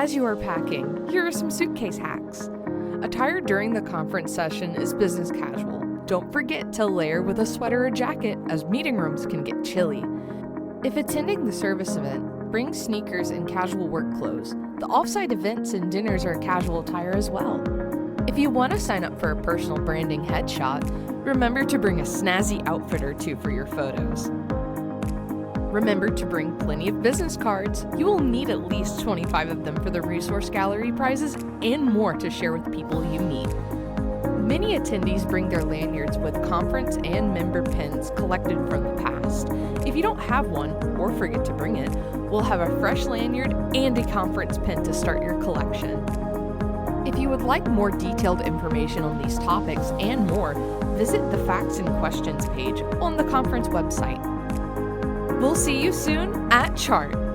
As you are packing, here are some suitcase hacks. Attire during the conference session is business casual. Don't forget to layer with a sweater or jacket, as meeting rooms can get chilly. If attending the service event, bring sneakers and casual work clothes. The offsite events and dinners are casual attire as well. If you want to sign up for a personal branding headshot, remember to bring a snazzy outfit or two for your photos. Remember to bring plenty of business cards. You will need at least 25 of them for the resource gallery prizes and more to share with people you meet. Many attendees bring their lanyards with conference and member pins collected from the past. If you don't have one or forget to bring it, we'll have a fresh lanyard and a conference pin to start your collection. If you would like more detailed information on these topics and more, visit the Facts and Questions page on the conference website. We'll see you soon at Chart.